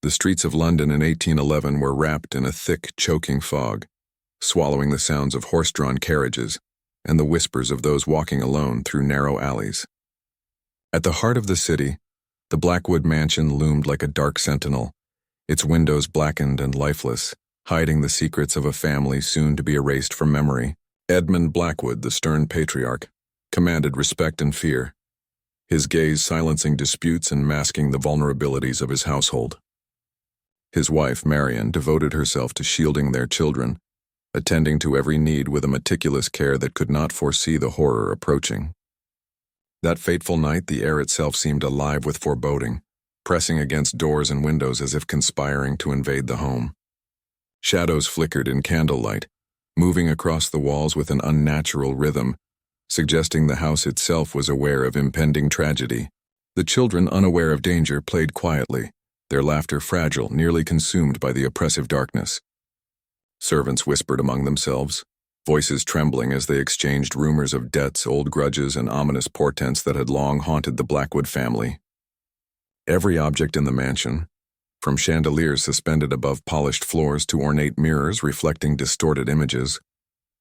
The streets of London in 1811 were wrapped in a thick, choking fog, swallowing the sounds of horse-drawn carriages and the whispers of those walking alone through narrow alleys. At the heart of the city, the Blackwood mansion loomed like a dark sentinel, its windows blackened and lifeless, hiding the secrets of a family soon to be erased from memory. Edmund Blackwood, the stern patriarch, commanded respect and fear, his gaze silencing disputes and masking the vulnerabilities of his household. His wife, Marian, devoted herself to shielding their children, attending to every need with a meticulous care that could not foresee the horror approaching. That fateful night, the air itself seemed alive with foreboding, pressing against doors and windows as if conspiring to invade the home. Shadows flickered in candlelight, moving across the walls with an unnatural rhythm, suggesting the house itself was aware of impending tragedy. The children, unaware of danger, played quietly, their laughter fragile, nearly consumed by the oppressive darkness. Servants whispered among themselves, voices trembling as they exchanged rumors of debts, old grudges, and ominous portents that had long haunted the Blackwood family. Every object in the mansion, from chandeliers suspended above polished floors to ornate mirrors reflecting distorted images,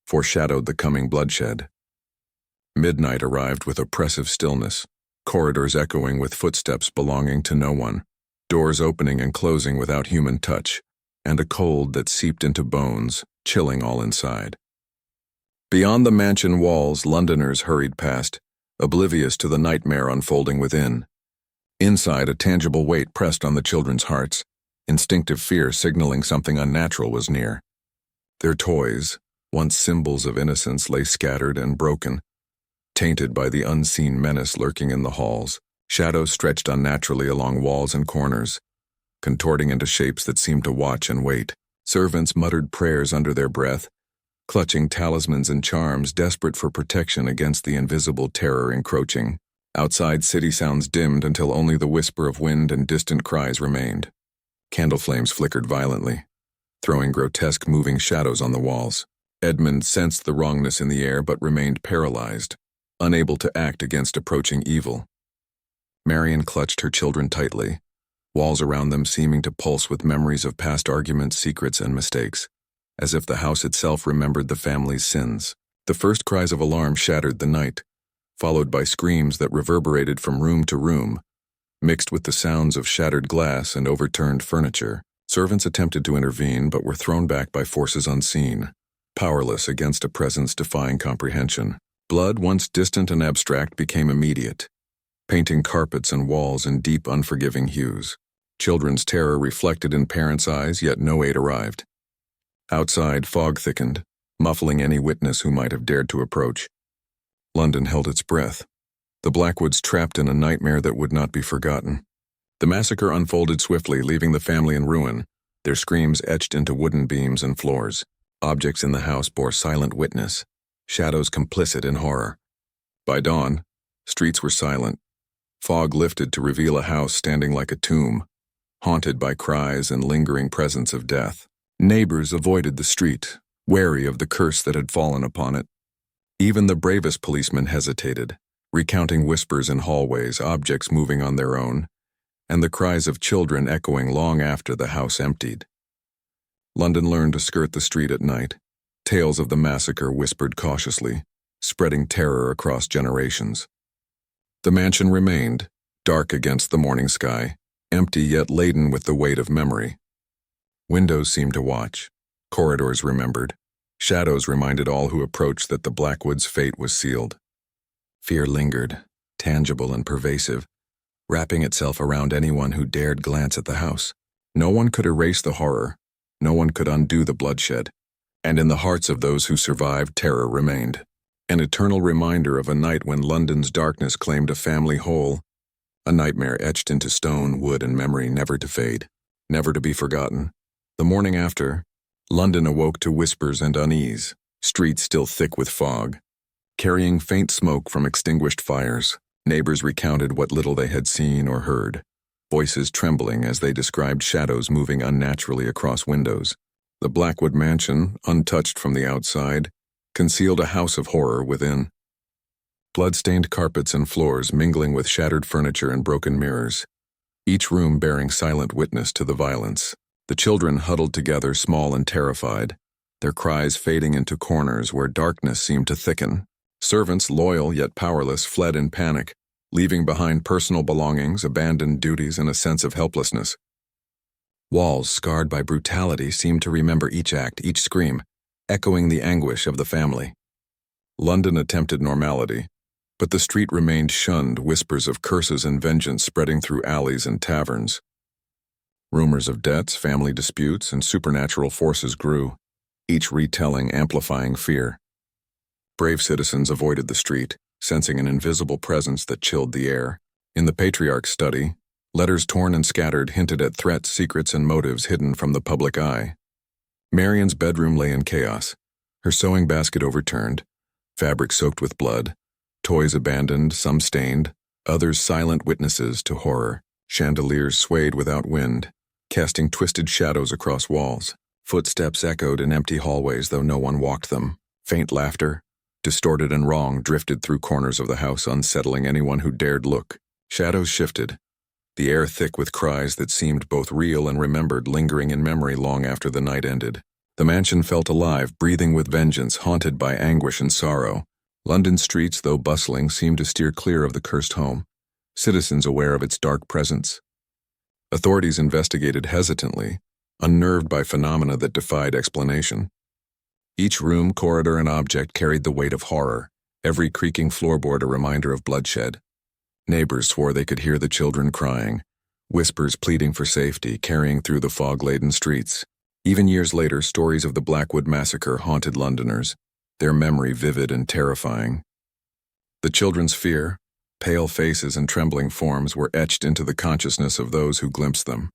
foreshadowed the coming bloodshed. Midnight arrived with oppressive stillness, corridors echoing with footsteps belonging to no one, doors opening and closing without human touch, and a cold that seeped into bones, chilling all inside. Beyond the mansion walls, Londoners hurried past, oblivious to the nightmare unfolding within. Inside, a tangible weight pressed on the children's hearts, instinctive fear signaling something unnatural was near. Their toys, once symbols of innocence, lay scattered and broken, tainted by the unseen menace lurking in the halls. Shadows stretched unnaturally along walls and corners, contorting into shapes that seemed to watch and wait. Servants muttered prayers under their breath, clutching talismans and charms, desperate for protection against the invisible terror encroaching. Outside, city sounds dimmed until only the whisper of wind and distant cries remained. Candle flames flickered violently, throwing grotesque moving shadows on the walls. Edmund sensed the wrongness in the air but remained paralyzed, unable to act against approaching evil. Marian clutched her children tightly, walls around them seeming to pulse with memories of past arguments, secrets, and mistakes, as if the house itself remembered the family's sins. The first cries of alarm shattered the night, followed by screams that reverberated from room to room, mixed with the sounds of shattered glass and overturned furniture. Servants attempted to intervene but were thrown back by forces unseen, powerless against a presence defying comprehension. Blood, once distant and abstract, became immediate, painting carpets and walls in deep, unforgiving hues. Children's terror reflected in parents' eyes, yet no aid arrived. Outside, fog thickened, muffling any witness who might have dared to approach. London held its breath, the Blackwoods trapped in a nightmare that would not be forgotten. The massacre unfolded swiftly, leaving the family in ruin, their screams etched into wooden beams and floors. Objects in the house bore silent witness, shadows complicit in horror. By dawn, streets were silent. Fog lifted to reveal a house standing like a tomb, haunted by cries and lingering presence of death. Neighbors avoided the street, wary of the curse that had fallen upon it. Even the bravest policemen hesitated, recounting whispers in hallways, objects moving on their own, and the cries of children echoing long after the house emptied. London learned to skirt the street at night. Tales of the massacre whispered cautiously, spreading terror across generations. The mansion remained, dark against the morning sky, empty yet laden with the weight of memory. Windows seemed to watch, corridors remembered, shadows reminded all who approached that the Blackwoods' fate was sealed. Fear lingered, tangible and pervasive, wrapping itself around anyone who dared glance at the house. No one could erase the horror, no one could undo the bloodshed, and in the hearts of those who survived, terror remained. An eternal reminder of a night when London's darkness claimed a family whole, a nightmare etched into stone, wood, and memory, never to fade, never to be forgotten. The morning after, London awoke to whispers and unease, streets still thick with fog, carrying faint smoke from extinguished fires. Neighbors recounted what little they had seen or heard, voices trembling as they described shadows moving unnaturally across windows. The Blackwood mansion, untouched from the outside, concealed a house of horror within. Blood-stained carpets and floors mingling with shattered furniture and broken mirrors, each room bearing silent witness to the violence. The children huddled together, small and terrified, their cries fading into corners where darkness seemed to thicken. Servants, loyal yet powerless, fled in panic, leaving behind personal belongings, abandoned duties, and a sense of helplessness. Walls scarred by brutality seemed to remember each act, each scream, echoing the anguish of the family. London attempted normality, but the street remained shunned, whispers of curses and vengeance spreading through alleys and taverns. Rumors of debts, family disputes, and supernatural forces grew, each retelling amplifying fear. Brave citizens avoided the street, sensing an invisible presence that chilled the air. In the patriarch's study, letters torn and scattered hinted at threats, secrets, and motives hidden from the public eye. Marian's bedroom lay in chaos, her sewing basket overturned, fabric soaked with blood, toys abandoned, some stained, others silent witnesses to horror. Chandeliers swayed without wind, casting twisted shadows across walls. Footsteps echoed in empty hallways, though no one walked them. Faint laughter, distorted and wrong, drifted through corners of the house, unsettling anyone who dared look. Shadows shifted, the air thick with cries that seemed both real and remembered, lingering in memory long after the night ended. The mansion felt alive, breathing with vengeance, haunted by anguish and sorrow. London's streets, though bustling, seemed to steer clear of the cursed home, citizens aware of its dark presence. Authorities investigated hesitantly, unnerved by phenomena that defied explanation. Each room, corridor, and object carried the weight of horror, every creaking floorboard a reminder of bloodshed. Neighbors swore they could hear the children crying, whispers pleading for safety carrying through the fog-laden streets. Even years later, stories of the Blackwood Massacre haunted Londoners, their memory vivid and terrifying. The children's fear, pale faces and trembling forms were etched into the consciousness of those who glimpsed them.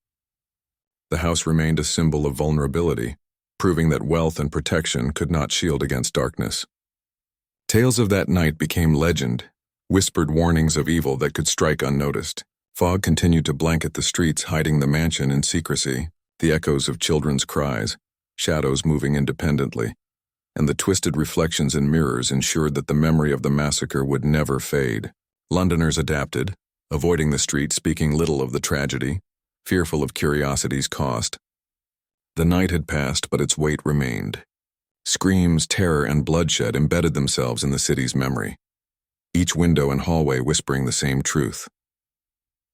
The house remained a symbol of vulnerability, proving that wealth and protection could not shield against darkness. Tales of that night became legend, whispered warnings of evil that could strike unnoticed. Fog continued to blanket the streets, hiding the mansion in secrecy, the echoes of children's cries, shadows moving independently, and the twisted reflections in mirrors ensured that the memory of the massacre would never fade. Londoners adapted, avoiding the street, speaking little of the tragedy, fearful of curiosity's cost. The night had passed, but its weight remained. Screams, terror, and bloodshed embedded themselves in the city's memory, each window and hallway whispering the same truth.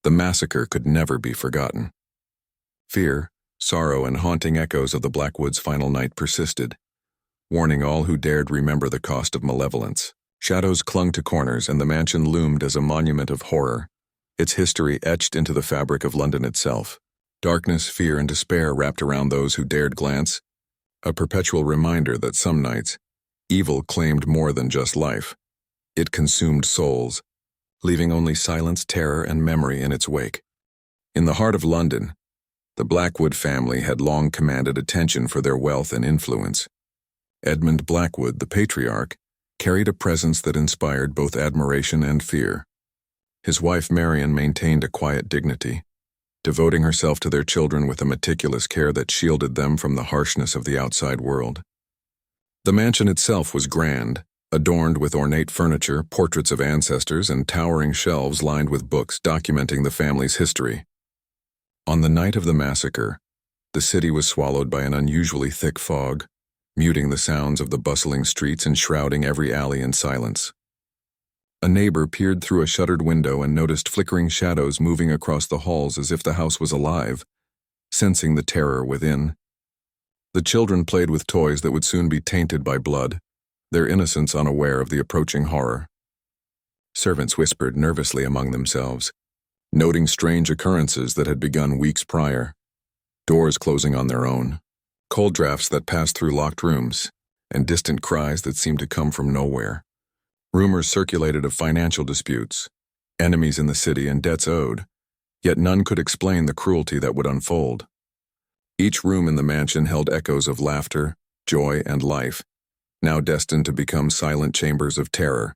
The massacre could never be forgotten. Fear, sorrow, and haunting echoes of the Blackwood's final night persisted, warning all who dared remember the cost of malevolence. Shadows clung to corners, and the mansion loomed as a monument of horror, its history etched into the fabric of London itself. Darkness, fear, and despair wrapped around those who dared glance, a perpetual reminder that some nights, evil claimed more than just life. It consumed souls, leaving only silence, terror, and memory in its wake. In the heart of London, the Blackwood family had long commanded attention for their wealth and influence. Edmund Blackwood, the patriarch, carried a presence that inspired both admiration and fear. His wife Marian maintained a quiet dignity, devoting herself to their children with a meticulous care that shielded them from the harshness of the outside world. The mansion itself was grand, adorned with ornate furniture, portraits of ancestors, and towering shelves lined with books documenting the family's history. On the night of the massacre, the city was swallowed by an unusually thick fog, muting the sounds of the bustling streets and shrouding every alley in silence. A neighbor peered through a shuttered window and noticed flickering shadows moving across the halls as if the house was alive, sensing the terror within. The children played with toys that would soon be tainted by blood, their innocence unaware of the approaching horror. Servants whispered nervously among themselves, noting strange occurrences that had begun weeks prior. Doors closing on their own, cold drafts that passed through locked rooms, and distant cries that seemed to come from nowhere. Rumors circulated of financial disputes, enemies in the city, and debts owed, yet none could explain the cruelty that would unfold. Each room in the mansion held echoes of laughter, joy, and life, now destined to become silent chambers of terror.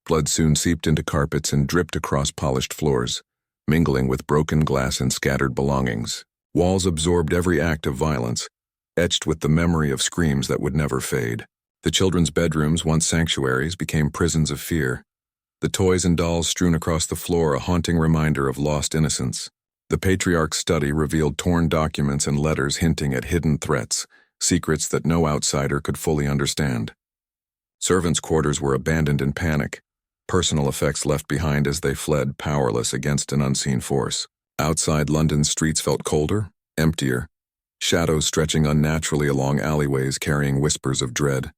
Blood soon seeped into carpets and dripped across polished floors, mingling with broken glass and scattered belongings. Walls absorbed every act of violence, etched with the memory of screams that would never fade. The children's bedrooms, once sanctuaries, became prisons of fear, the toys and dolls strewn across the floor a haunting reminder of lost innocence. The patriarch's study revealed torn documents and letters hinting at hidden threats, secrets that no outsider could fully understand. Servants' quarters were abandoned in panic, personal effects left behind as they fled powerless against an unseen force. Outside, London's streets felt colder, emptier, shadows stretching unnaturally along alleyways carrying whispers of dread.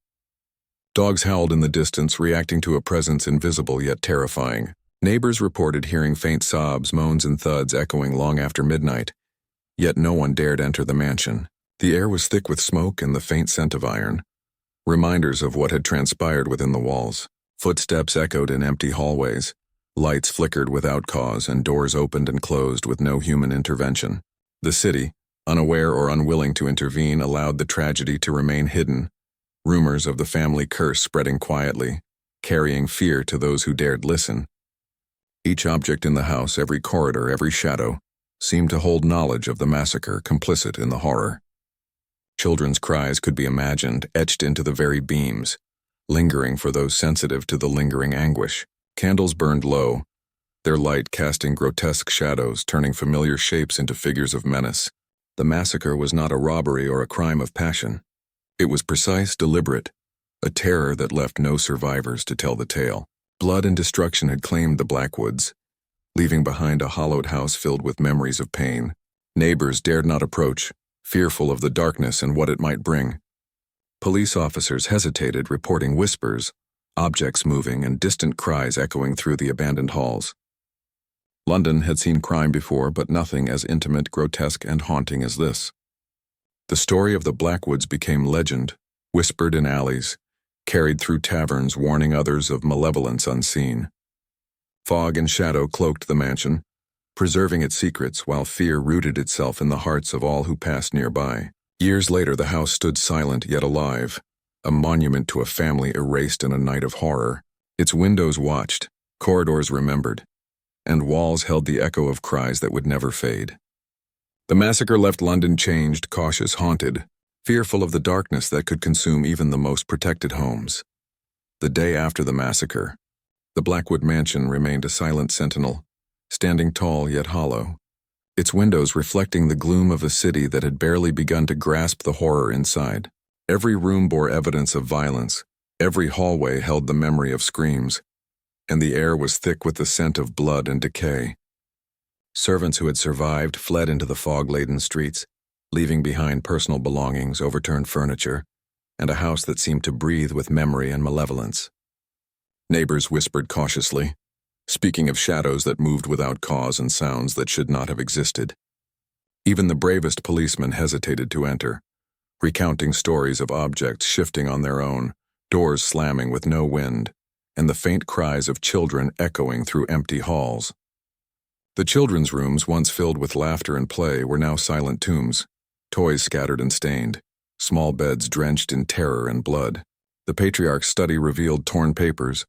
Dogs howled in the distance, reacting to a presence invisible yet terrifying. Neighbors reported hearing faint sobs, moans, and thuds echoing long after midnight, yet no one dared enter the mansion. The air was thick with smoke and the faint scent of iron, reminders of what had transpired within the walls. Footsteps echoed in empty hallways, lights flickered without cause, and doors opened and closed with no human intervention. The city, unaware or unwilling to intervene, allowed the tragedy to remain hidden, rumors of the family curse spreading quietly, carrying fear to those who dared listen. Each object in the house, every corridor, every shadow, seemed to hold knowledge of the massacre, complicit in the horror. Children's cries could be imagined, etched into the very beams, lingering for those sensitive to the lingering anguish. Candles burned low, their light casting grotesque shadows, turning familiar shapes into figures of menace. The massacre was not a robbery or a crime of passion. It was precise, deliberate, a terror that left no survivors to tell the tale. Blood and destruction had claimed the Blackwoods, leaving behind a hollowed house filled with memories of pain. Neighbors dared not approach, fearful of the darkness and what it might bring. Police officers hesitated, reporting whispers, objects moving, and distant cries echoing through the abandoned halls. London had seen crime before, but nothing as intimate, grotesque, and haunting as this. The story of the Blackwoods became legend, whispered in alleys, carried through taverns, warning others of malevolence unseen. Fog and shadow cloaked the mansion, preserving its secrets while fear rooted itself in the hearts of all who passed nearby. Years later, the house stood silent yet alive, a monument to a family erased in a night of horror. Its windows watched, corridors remembered, and walls held the echo of cries that would never fade. The massacre left London changed, cautious, haunted, fearful of the darkness that could consume even the most protected homes. The day after the massacre, the Blackwood mansion remained a silent sentinel, standing tall yet hollow, its windows reflecting the gloom of a city that had barely begun to grasp the horror inside. Every room bore evidence of violence, every hallway held the memory of screams, and the air was thick with the scent of blood and decay. Servants who had survived fled into the fog-laden streets, leaving behind personal belongings, overturned furniture, and a house that seemed to breathe with memory and malevolence. Neighbors whispered cautiously, speaking of shadows that moved without cause and sounds that should not have existed. Even the bravest policemen hesitated to enter, recounting stories of objects shifting on their own, doors slamming with no wind, and the faint cries of children echoing through empty halls. The children's rooms, once filled with laughter and play, were now silent tombs, toys scattered and stained, small beds drenched in terror and blood. The patriarch's study revealed torn papers,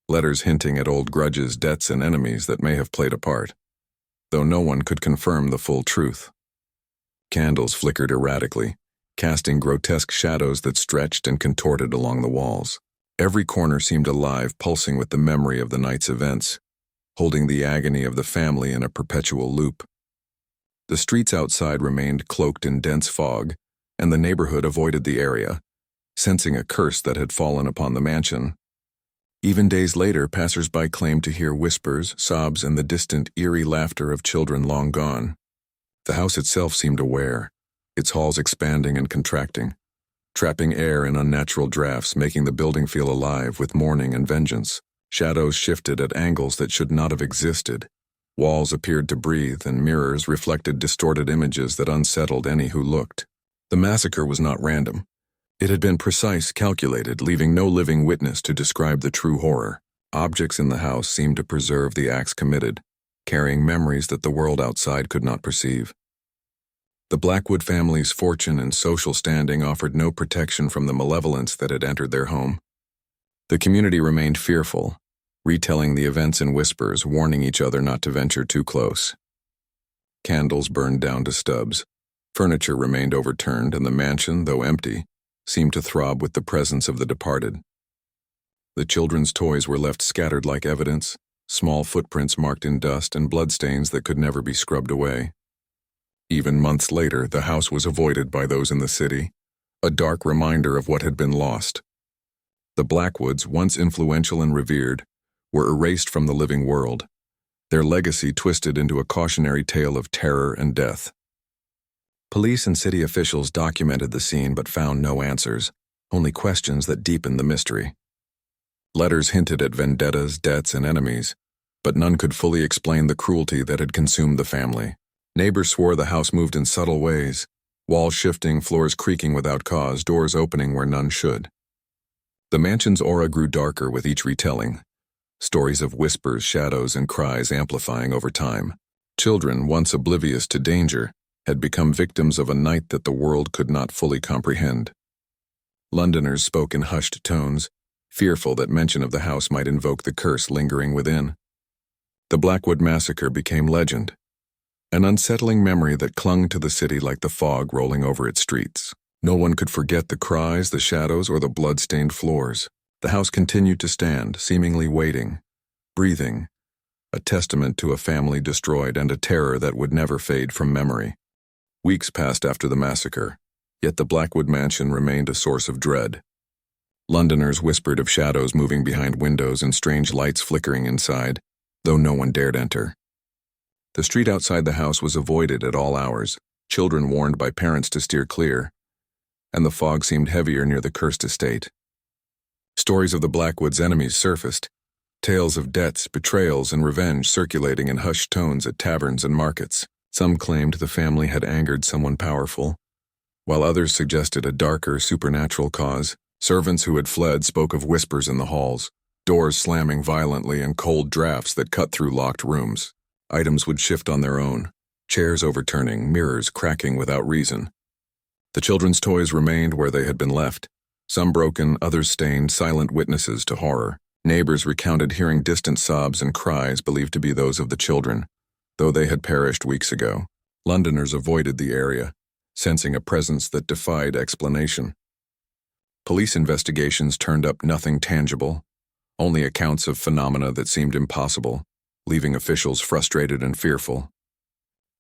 letters hinting at old grudges, debts, and enemies that may have played a part, though no one could confirm the full truth. Candles flickered erratically, casting grotesque shadows that stretched and contorted along the walls. Every corner seemed alive, pulsing with the memory of the night's events, holding the agony of the family in a perpetual loop. The streets outside remained cloaked in dense fog, and the neighborhood avoided the area, sensing a curse that had fallen upon the mansion. Even days later, passers-by claimed to hear whispers, sobs, and the distant, eerie laughter of children long gone. The house itself seemed aware, its halls expanding and contracting, trapping air in unnatural drafts, making the building feel alive with mourning and vengeance. Shadows shifted at angles that should not have existed. Walls appeared to breathe, and mirrors reflected distorted images that unsettled any who looked. The massacre was not random. It had been precise, calculated, leaving no living witness to describe the true horror. Objects in the house seemed to preserve the acts committed, carrying memories that the world outside could not perceive. The Blackwood family's fortune and social standing offered no protection from the malevolence that had entered their home. The community remained fearful, retelling the events in whispers, warning each other not to venture too close. Candles burned down to stubs. Furniture remained overturned, and the mansion, though empty, seemed to throb with the presence of the departed. The children's toys were left scattered like evidence, small footprints marked in dust and bloodstains that could never be scrubbed away. Even months later, the house was avoided by those in the city, a dark reminder of what had been lost. The Blackwoods, once influential and revered, were erased from the living world, their legacy twisted into a cautionary tale of terror and death. Police and city officials documented the scene but found no answers, only questions that deepened the mystery. Letters hinted at vendettas, debts, and enemies, but none could fully explain the cruelty that had consumed the family. Neighbors swore the house moved in subtle ways, walls shifting, floors creaking without cause, doors opening where none should. The mansion's aura grew darker with each retelling, stories of whispers, shadows, and cries amplifying over time. Children, once oblivious to danger, had become victims of a night that the world could not fully comprehend. Londoners spoke in hushed tones, fearful that mention of the house might invoke the curse lingering within. The Blackwood Massacre became legend, an unsettling memory that clung to the city like the fog rolling over its streets. No one could forget the cries, the shadows, or the blood-stained floors. The house continued to stand, seemingly waiting, breathing, a testament to a family destroyed and a terror that would never fade from memory. Weeks passed after the massacre, yet the Blackwood mansion remained a source of dread. Londoners whispered of shadows moving behind windows and strange lights flickering inside, though no one dared enter. The street outside the house was avoided at all hours, children warned by parents to steer clear, and the fog seemed heavier near the cursed estate. Stories of the Blackwood's enemies surfaced, tales of debts, betrayals, and revenge circulating in hushed tones at taverns and markets. Some claimed the family had angered someone powerful, while others suggested a darker, supernatural cause. Servants who had fled spoke of whispers in the halls, doors slamming violently, and cold drafts that cut through locked rooms. Items would shift on their own, chairs overturning, mirrors cracking without reason. The children's toys remained where they had been left, some broken, others stained, silent witnesses to horror. Neighbors recounted hearing distant sobs and cries believed to be those of the children, though they had perished weeks ago. Londoners avoided the area, sensing a presence that defied explanation. Police investigations turned up nothing tangible, only accounts of phenomena that seemed impossible, leaving officials frustrated and fearful.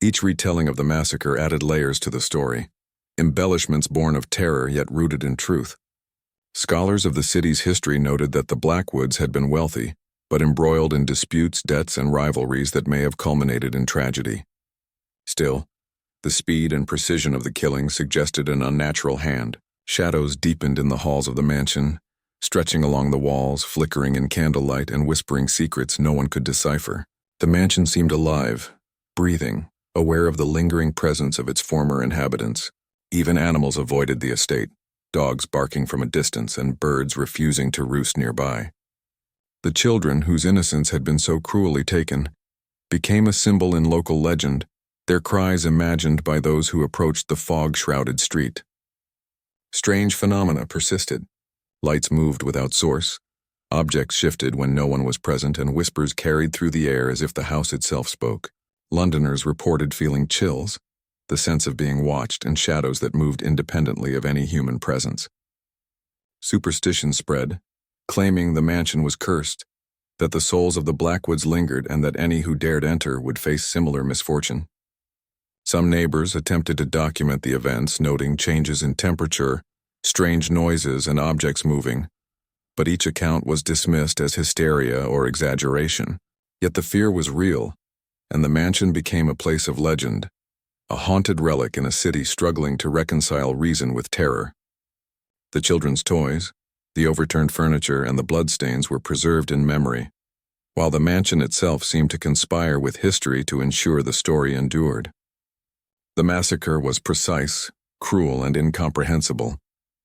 Each retelling of the massacre added layers to the story, embellishments born of terror yet rooted in truth. Scholars of the city's history noted that the Blackwoods had been wealthy, but embroiled in disputes, debts, and rivalries that may have culminated in tragedy. Still, the speed and precision of the killing suggested an unnatural hand. Shadows deepened in the halls of the mansion, stretching along the walls, flickering in candlelight and whispering secrets no one could decipher. The mansion seemed alive, breathing, aware of the lingering presence of its former inhabitants. Even animals avoided the estate, dogs barking from a distance and birds refusing to roost nearby. The children, whose innocence had been so cruelly taken, became a symbol in local legend, their cries imagined by those who approached the fog-shrouded street. Strange phenomena persisted. Lights moved without source, objects shifted when no one was present, and whispers carried through the air as if the house itself spoke. Londoners reported feeling chills, the sense of being watched, and shadows that moved independently of any human presence. Superstition spread, claiming the mansion was cursed, that the souls of the Blackwoods lingered, and that any who dared enter would face similar misfortune. Some neighbors attempted to document the events, noting changes in temperature, strange noises, and objects moving, but each account was dismissed as hysteria or exaggeration. Yet the fear was real, and the mansion became a place of legend, a haunted relic in a city struggling to reconcile reason with terror. The children's toys, the overturned furniture, and the bloodstains were preserved in memory, while the mansion itself seemed to conspire with history to ensure the story endured. The massacre was precise, cruel, and incomprehensible,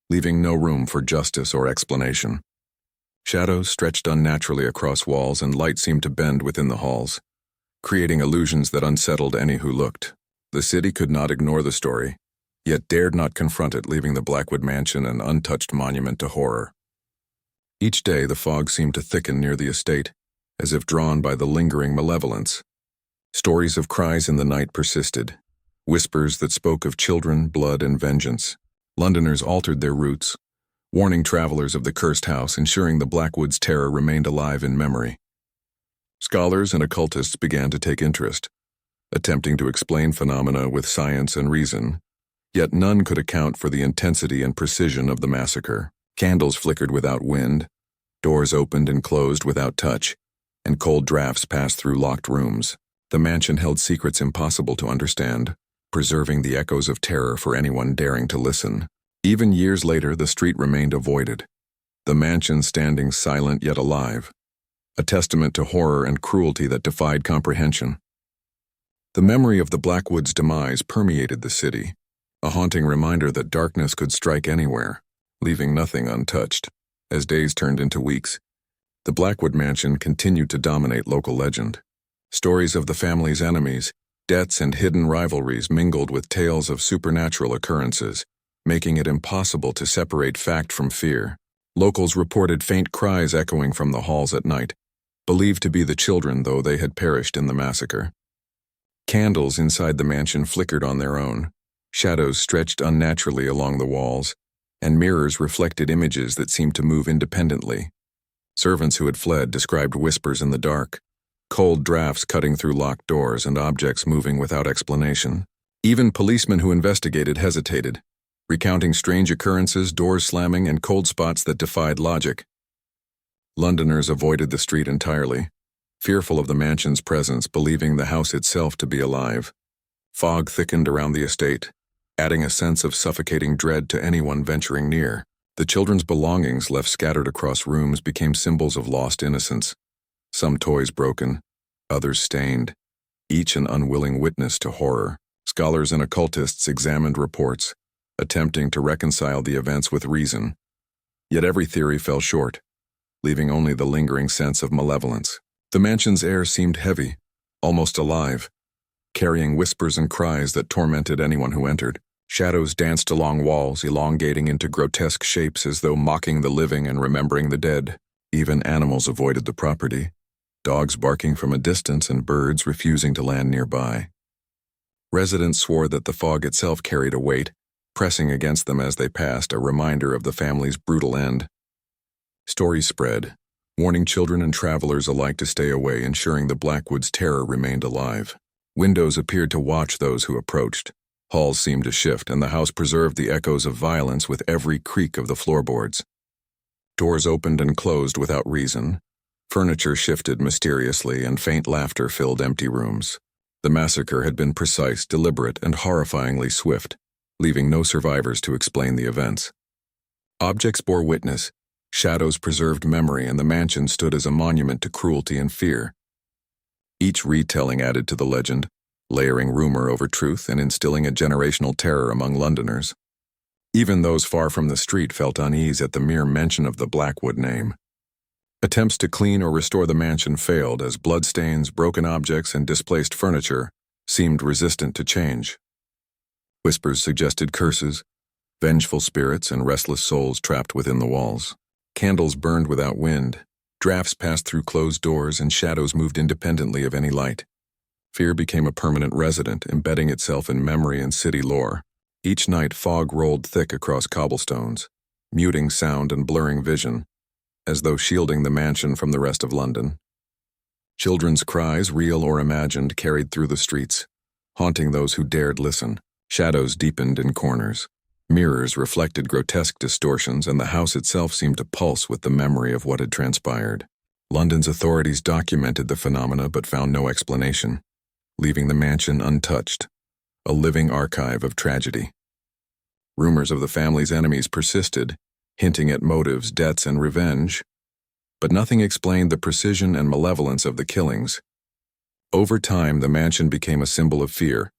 leaving no room for justice or explanation. Shadows stretched unnaturally across walls, and light seemed to bend within the halls, creating illusions that unsettled any who looked. The city could not ignore the story, yet dared not confront it, leaving the Blackwood mansion an untouched monument to horror. Each day the fog seemed to thicken near the estate, as if drawn by the lingering malevolence. Stories of cries in the night persisted, whispers that spoke of children, blood, and vengeance. Londoners altered their routes, warning travelers of the cursed house, ensuring the Blackwoods' terror remained alive in memory. Scholars and occultists began to take interest, attempting to explain phenomena with science and reason, yet none could account for the intensity and precision of the massacre. Candles flickered without wind, doors opened and closed without touch, and cold drafts passed through locked rooms. The mansion held secrets impossible to understand, preserving the echoes of terror for anyone daring to listen. Even years later, the street remained avoided, the mansion standing silent yet alive, a testament to horror and cruelty that defied comprehension. The memory of the Blackwood's demise permeated the city, a haunting reminder that darkness could strike anywhere, leaving nothing untouched. As days turned into weeks, the Blackwood mansion continued to dominate local legend. Stories of the family's enemies, debts, and hidden rivalries mingled with tales of supernatural occurrences, making it impossible to separate fact from fear. Locals reported faint cries echoing from the halls at night, believed to be the children though they had perished in the massacre. Candles inside the mansion flickered on their own, shadows stretched unnaturally along the walls, and mirrors reflected images that seemed to move independently. Servants who had fled described whispers in the dark, cold drafts cutting through locked doors and objects moving without explanation. Even policemen who investigated hesitated, recounting strange occurrences, doors slamming, and cold spots that defied logic. Londoners avoided the street entirely, fearful of the mansion's presence, believing the house itself to be alive. Fog thickened around the estate, adding a sense of suffocating dread to anyone venturing near. The children's belongings left scattered across rooms became symbols of lost innocence, some toys broken, others stained, each an unwilling witness to horror. Scholars and occultists examined reports, attempting to reconcile the events with reason. Yet every theory fell short, leaving only the lingering sense of malevolence. The mansion's air seemed heavy, almost alive, carrying whispers and cries that tormented anyone who entered. Shadows danced along walls, elongating into grotesque shapes as though mocking the living and remembering the dead. Even animals avoided the property, dogs barking from a distance and birds refusing to land nearby. Residents swore that the fog itself carried a weight, pressing against them as they passed, a reminder of the family's brutal end. Stories spread, warning children and travelers alike to stay away, ensuring the Blackwood's terror remained alive. Windows appeared to watch those who approached. Halls seemed to shift, and the house preserved the echoes of violence with every creak of the floorboards. Doors opened and closed without reason. Furniture shifted mysteriously, and faint laughter filled empty rooms. The massacre had been precise, deliberate, and horrifyingly swift, leaving no survivors to explain the events. Objects bore witness, shadows preserved memory, and the mansion stood as a monument to cruelty and fear. Each retelling added to the legend, layering rumor over truth and instilling a generational terror among Londoners. Even those far from the street felt unease at the mere mention of the Blackwood name. Attempts to clean or restore the mansion failed as bloodstains, broken objects, and displaced furniture seemed resistant to change. Whispers suggested curses, vengeful spirits, and restless souls trapped within the walls. Candles burned without wind, drafts passed through closed doors, and shadows moved independently of any light. Fear became a permanent resident, embedding itself in memory and city lore. Each night, fog rolled thick across cobblestones, muting sound and blurring vision, as though shielding the mansion from the rest of London. Children's cries, real or imagined, carried through the streets, haunting those who dared listen. Shadows deepened in corners. Mirrors reflected grotesque distortions, and the house itself seemed to pulse with the memory of what had transpired. London's authorities documented the phenomena but found no explanation, leaving the mansion untouched, a living archive of tragedy. Rumors of the family's enemies persisted, hinting at motives, debts, and revenge, but nothing explained the precision and malevolence of the killings. Over time, the mansion became a symbol of fear,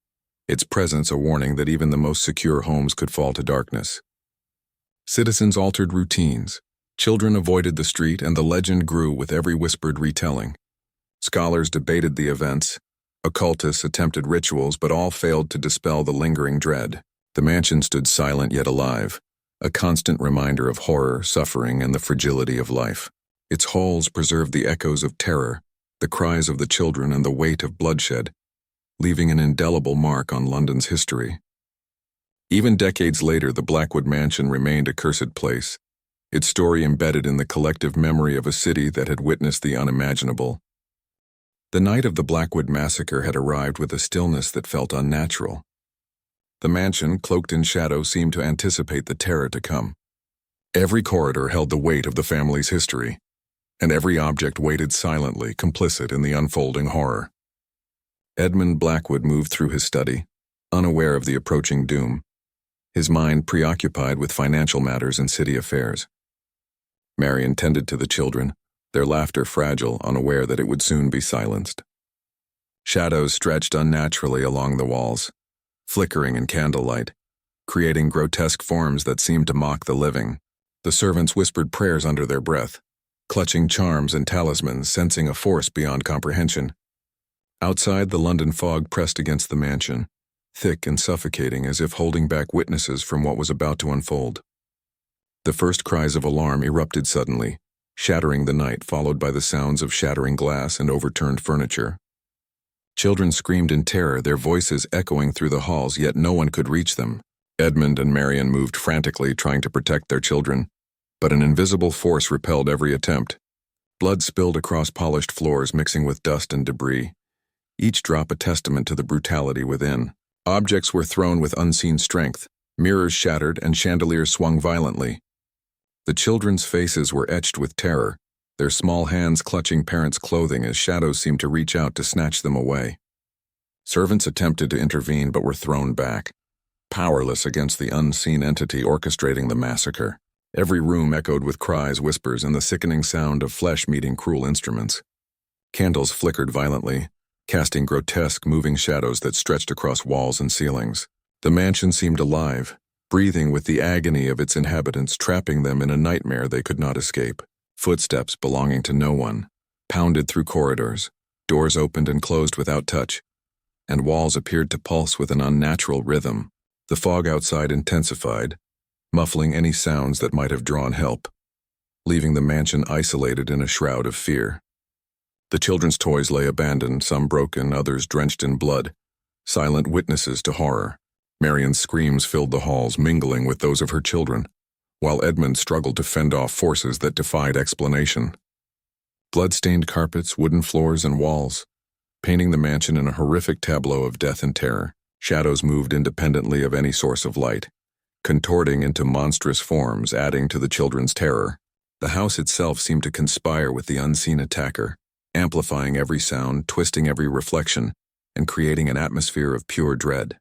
its presence a warning that even the most secure homes could fall to darkness. Citizens altered routines, children avoided the street, and the legend grew with every whispered retelling. Scholars debated the events, occultists attempted rituals, but all failed to dispel the lingering dread. The mansion stood silent yet alive, a constant reminder of horror, suffering, and the fragility of life. Its halls preserved the echoes of terror, the cries of the children, and the weight of bloodshed, leaving an indelible mark on London's history. Even decades later, the Blackwood mansion remained a cursed place, its story embedded in the collective memory of a city that had witnessed the unimaginable. The night of the Blackwood Massacre had arrived with a stillness that felt unnatural. The mansion, cloaked in shadow, seemed to anticipate the terror to come. Every corridor held the weight of the family's history, and every object waited silently, complicit in the unfolding horror. Edmund Blackwood moved through his study, unaware of the approaching doom, his mind preoccupied with financial matters and city affairs. Marian tended to the children, their laughter fragile, unaware that it would soon be silenced. Shadows stretched unnaturally along the walls, flickering in candlelight, creating grotesque forms that seemed to mock the living. The servants whispered prayers under their breath, clutching charms and talismans, sensing a force beyond comprehension. Outside, the London fog pressed against the mansion, thick and suffocating, as if holding back witnesses from what was about to unfold. The first cries of alarm erupted suddenly, shattering the night, followed by the sounds of shattering glass and overturned furniture. Children screamed in terror, their voices echoing through the halls, yet no one could reach them. Edmund and Marian moved frantically, trying to protect their children, but an invisible force repelled every attempt. Blood spilled across polished floors, mixing with dust and debris, each drop a testament to the brutality within. Objects were thrown with unseen strength, mirrors shattered, and chandeliers swung violently. The children's faces were etched with terror, their small hands clutching parents' clothing as shadows seemed to reach out to snatch them away. Servants attempted to intervene but were thrown back, powerless against the unseen entity orchestrating the massacre. Every room echoed with cries, whispers, and the sickening sound of flesh meeting cruel instruments. Candles flickered violently, casting grotesque, moving shadows that stretched across walls and ceilings. The mansion seemed alive, breathing with the agony of its inhabitants, trapping them in a nightmare they could not escape. Footsteps belonging to no one pounded through corridors, doors opened and closed without touch, and walls appeared to pulse with an unnatural rhythm. The fog outside intensified, muffling any sounds that might have drawn help, leaving the mansion isolated in a shroud of fear. The children's toys lay abandoned, some broken, others drenched in blood, silent witnesses to horror. Marian's screams filled the halls, mingling with those of her children, while Edmund struggled to fend off forces that defied explanation. Blood-stained carpets, wooden floors, and walls, painting the mansion in a horrific tableau of death and terror. Shadows moved independently of any source of light, contorting into monstrous forms, adding to the children's terror. The house itself seemed to conspire with the unseen attacker, amplifying every sound, twisting every reflection, and creating an atmosphere of pure dread.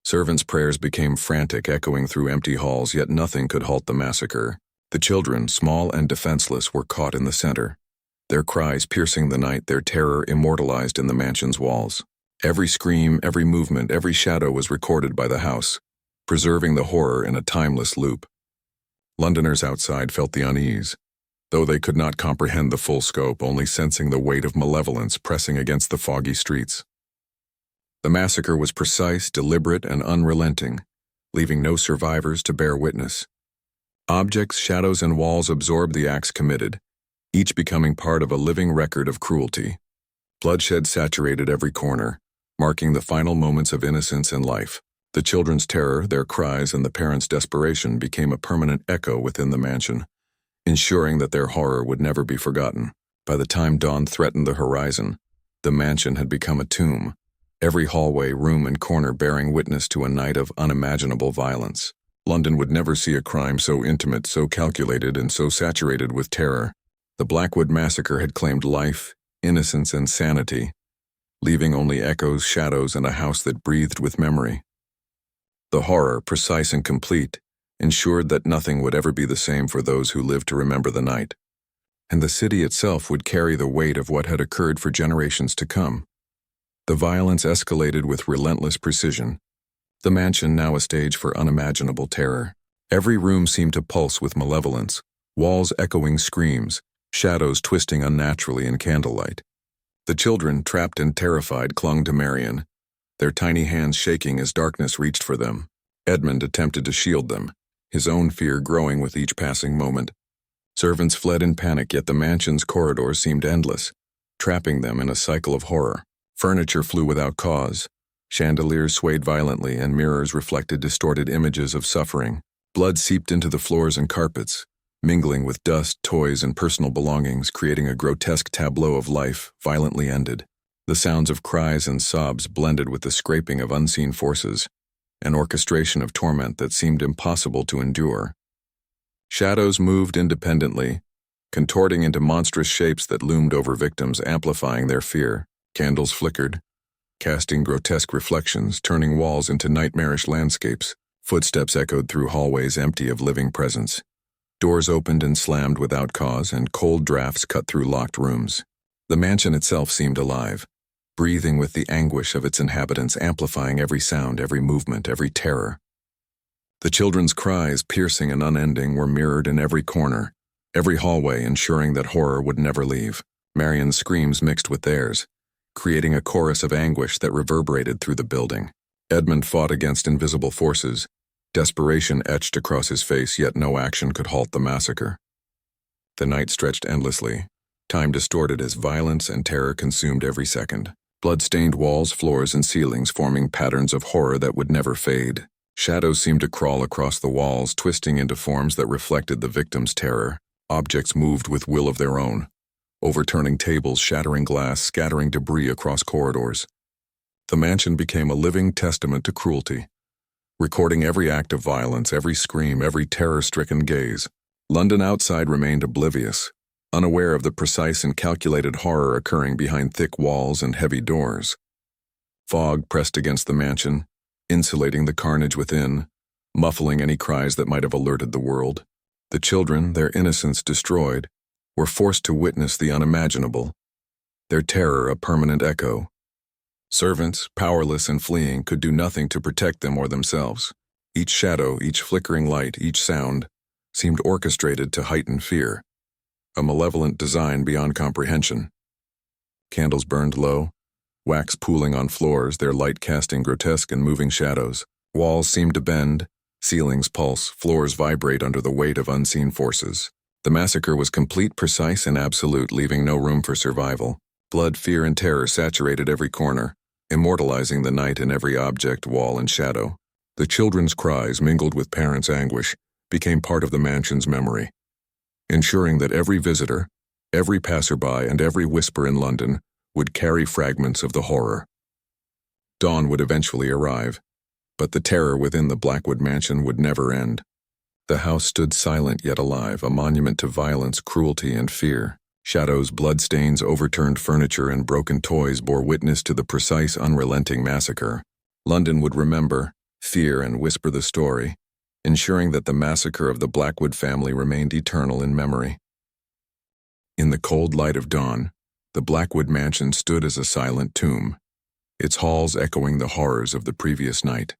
Servants' prayers became frantic, echoing through empty halls, yet nothing could halt the massacre. The children, small and defenseless, were caught in the center, their cries piercing the night, their terror immortalized in the mansion's walls. Every scream, every movement, every shadow was recorded by the house, preserving the horror in a timeless loop. Londoners outside felt the unease, though they could not comprehend the full scope, only sensing the weight of malevolence pressing against the foggy streets. The massacre was precise, deliberate, and unrelenting, leaving no survivors to bear witness. Objects, shadows, and walls absorbed the acts committed, each becoming part of a living record of cruelty. Bloodshed saturated every corner, marking the final moments of innocence and life. The children's terror, their cries, and the parents' desperation became a permanent echo within the mansion, ensuring that their horror would never be forgotten. By the time dawn threatened the horizon, the mansion had become a tomb, every hallway, room, and corner bearing witness to a night of unimaginable violence. London would never see a crime so intimate, so calculated, and so saturated with terror. The Blackwood Massacre had claimed life, innocence, and sanity, leaving only echoes, shadows, and a house that breathed with memory. The horror, precise and complete, ensured that nothing would ever be the same for those who lived to remember the night, and the city itself would carry the weight of what had occurred for generations to come. The violence escalated with relentless precision, the mansion now a stage for unimaginable terror. Every room seemed to pulse with malevolence, walls echoing screams, shadows twisting unnaturally in candlelight. The children, trapped and terrified, clung to Marian, their tiny hands shaking as darkness reached for them. Edmund attempted to shield them, his own fear growing with each passing moment. Servants fled in panic, yet the mansion's corridors seemed endless, trapping them in a cycle of horror. Furniture flew without cause. Chandeliers swayed violently, and mirrors reflected distorted images of suffering. Blood seeped into the floors and carpets, mingling with dust, toys, and personal belongings, creating a grotesque tableau of life violently ended. The sounds of cries and sobs blended with the scraping of unseen forces, an orchestration of torment that seemed impossible to endure. Shadows moved independently, contorting into monstrous shapes that loomed over victims, amplifying their fear. Candles flickered, casting grotesque reflections, turning walls into nightmarish landscapes. Footsteps echoed through hallways empty of living presence. Doors opened and slammed without cause, and cold drafts cut through locked rooms. The mansion itself seemed alive, breathing with the anguish of its inhabitants, amplifying every sound, every movement, every terror. The children's cries, piercing and unending, were mirrored in every corner, every hallway, ensuring that horror would never leave. Marion's screams mixed with theirs, creating a chorus of anguish that reverberated through the building. Edmund fought against invisible forces, desperation etched across his face, yet no action could halt the massacre. The night stretched endlessly, time distorted as violence and terror consumed every second. Blood-stained walls, floors, and ceilings forming patterns of horror that would never fade. Shadows seemed to crawl across the walls, twisting into forms that reflected the victim's terror. Objects moved with will of their own, overturning tables, shattering glass, scattering debris across corridors. The mansion became a living testament to cruelty, recording every act of violence, every scream, every terror-stricken gaze. London outside remained oblivious, unaware of the precise and calculated horror occurring behind thick walls and heavy doors. Fog pressed against the mansion, insulating the carnage within, muffling any cries that might have alerted the world. The children, their innocence destroyed, were forced to witness the unimaginable, their terror a permanent echo. Servants, powerless and fleeing, could do nothing to protect them or themselves. Each shadow, each flickering light, each sound seemed orchestrated to heighten fear, a malevolent design beyond comprehension. Candles burned low, wax pooling on floors, their light casting grotesque and moving shadows. Walls seemed to bend, ceilings pulse, floors vibrate under the weight of unseen forces. The massacre was complete, precise, and absolute, leaving no room for survival. Blood, fear, and terror saturated every corner, immortalizing the night in every object, wall, and shadow. The children's cries, mingled with parents' anguish, became part of the mansion's memory, ensuring that every visitor, every passerby, and every whisper in London would carry fragments of the horror. Dawn would eventually arrive, but the terror within the Blackwood mansion would never end. The house stood silent yet alive, a monument to violence, cruelty, and fear. Shadows, bloodstains, overturned furniture, and broken toys bore witness to the precise, unrelenting massacre. London would remember, fear, and whisper the story, ensuring that the massacre of the Blackwood family remained eternal in memory. In the cold light of dawn, the Blackwood mansion stood as a silent tomb, its halls echoing the horrors of the previous night.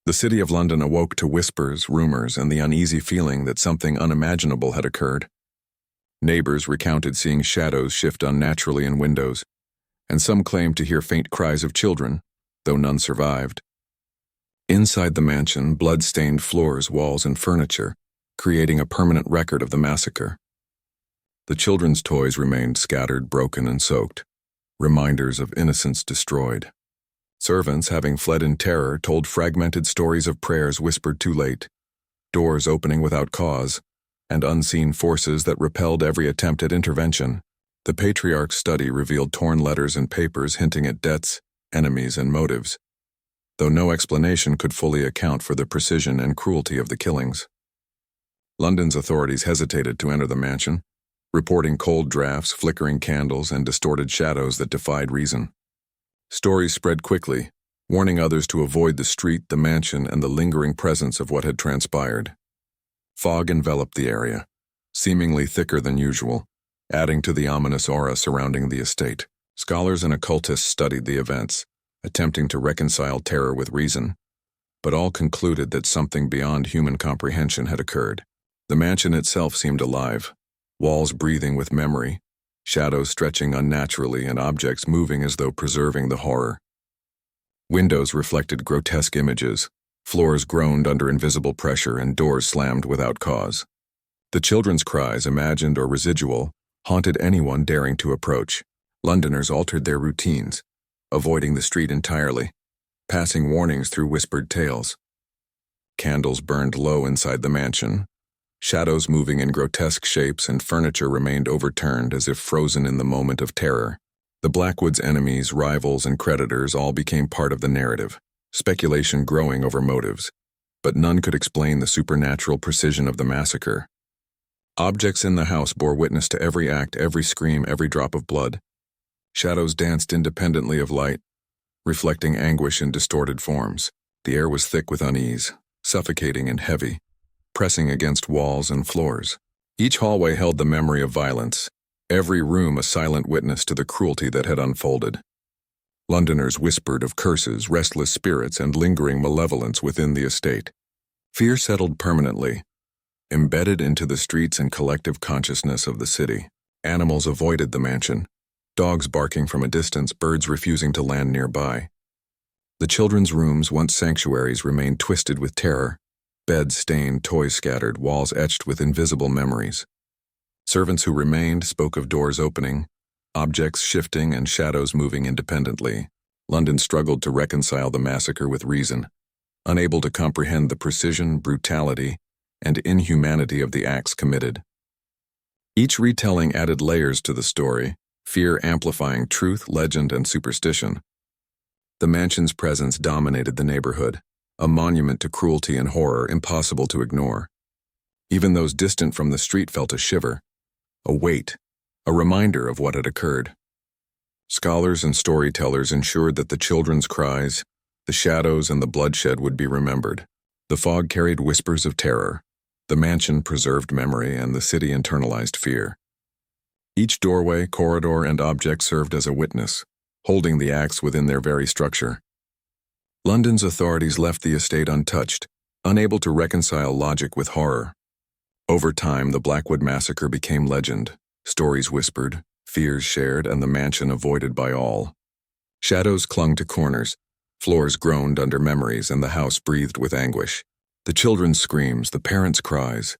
The city of London awoke to whispers, rumors, and the uneasy feeling that something unimaginable had occurred. Neighbors recounted seeing shadows shift unnaturally in windows, and some claimed to hear faint cries of children, though none survived. Inside the mansion, blood-stained floors, walls, and furniture, creating a permanent record of the massacre. The children's toys remained scattered, broken, and soaked, reminders of innocence destroyed. Servants, having fled in terror, told fragmented stories of prayers whispered too late, doors opening without cause, and unseen forces that repelled every attempt at intervention. The patriarch's study revealed torn letters and papers hinting at debts, enemies, and motives, though no explanation could fully account for the precision and cruelty of the killings. London's authorities hesitated to enter the mansion, reporting cold drafts, flickering candles, and distorted shadows that defied reason. Stories spread quickly, warning others to avoid the street, the mansion, and the lingering presence of what had transpired. Fog enveloped the area, seemingly thicker than usual, adding to the ominous aura surrounding the estate. Scholars and occultists studied the events, attempting to reconcile terror with reason, but all concluded that something beyond human comprehension had occurred. The mansion itself seemed alive, walls breathing with memory, shadows stretching unnaturally, and objects moving as though preserving the horror. Windows reflected grotesque images, floors groaned under invisible pressure, and doors slammed without cause. The children's cries, imagined or residual, haunted anyone daring to approach. Londoners altered their routines, avoiding the street entirely, passing warnings through whispered tales. Candles burned low inside the mansion, Shadows moving in grotesque shapes and furniture remained overturned as if frozen in the moment of terror. The Blackwood's enemies, rivals, and creditors all became part of the narrative, speculation growing over motives, but none could explain the supernatural precision of the massacre. Objects in the house bore witness to every act, every scream, every drop of blood. Shadows danced independently of light, reflecting anguish in distorted forms. The air was thick with unease, suffocating and heavy, pressing against walls and floors. Each hallway held the memory of violence, every room a silent witness to the cruelty that had unfolded. Londoners whispered of curses, restless spirits, and lingering malevolence within the estate. Fear settled permanently, embedded into the streets and collective consciousness of the city. Animals avoided the mansion, dogs barking from a distance, birds refusing to land nearby. The children's rooms, once sanctuaries, remained twisted with terror, beds stained, toys scattered, walls etched with invisible memories. Servants who remained spoke of doors opening, objects shifting, and shadows moving independently. London struggled to reconcile the massacre with reason, unable to comprehend the precision, brutality, and inhumanity of the acts committed. Each retelling added layers to the story, fear amplifying truth, legend, and superstition. The mansion's presence dominated the neighborhood, a monument to cruelty and horror impossible to ignore. Even those distant from the street felt a shiver, a weight, a reminder of what had occurred. Scholars and storytellers ensured that the children's cries, the shadows, and the bloodshed would be remembered. The fog carried whispers of terror. The mansion preserved memory, and the city internalized fear. Each doorway, corridor, and object served as a witness, holding the acts within their very structure. London's authorities left the estate untouched, unable to reconcile logic with horror. Over time, the Blackwood Massacre became legend, stories whispered, fears shared, and the mansion avoided by all. Shadows clung to corners, floors groaned under memories, and the house breathed with anguish. The children's screams, the parents' cries,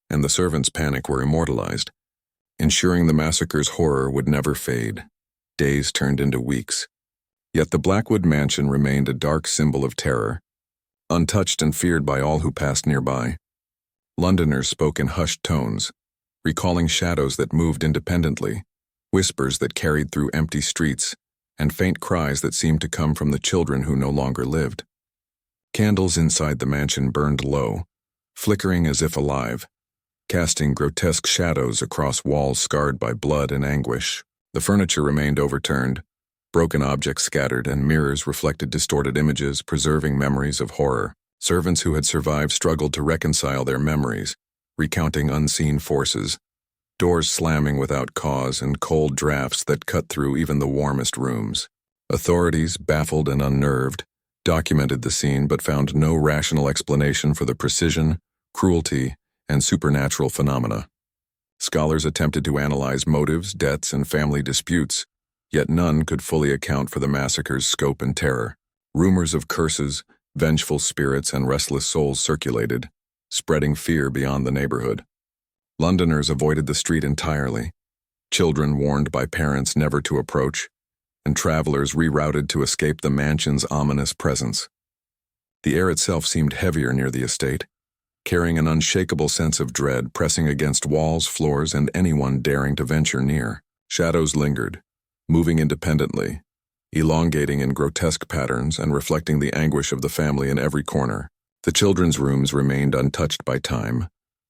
and the servants' panic were immortalized, ensuring the massacre's horror would never fade. Days turned into weeks. Yet the Blackwood mansion remained a dark symbol of terror, untouched and feared by all who passed nearby. Londoners spoke in hushed tones, recalling shadows that moved independently, whispers that carried through empty streets, and faint cries that seemed to come from the children who no longer lived. Candles inside the mansion burned low, flickering as if alive, casting grotesque shadows across walls scarred by blood and anguish. The furniture remained overturned, broken objects scattered, and mirrors reflected distorted images, preserving memories of horror. Servants who had survived struggled to reconcile their memories, recounting unseen forces, doors slamming without cause, and cold drafts that cut through even the warmest rooms. Authorities, baffled and unnerved, documented the scene but found no rational explanation for the precision, cruelty, and supernatural phenomena. Scholars attempted to analyze motives, deaths, and family disputes, yet none could fully account for the massacre's scope and terror. Rumors of curses, vengeful spirits, and restless souls circulated, spreading fear beyond the neighborhood. Londoners avoided the street entirely, children warned by parents never to approach, and travelers rerouted to escape the mansion's ominous presence. The air itself seemed heavier near the estate, carrying an unshakable sense of dread pressing against walls, floors, and anyone daring to venture near. Shadows lingered, moving independently, elongating in grotesque patterns and reflecting the anguish of the family in every corner. The children's rooms remained untouched by time,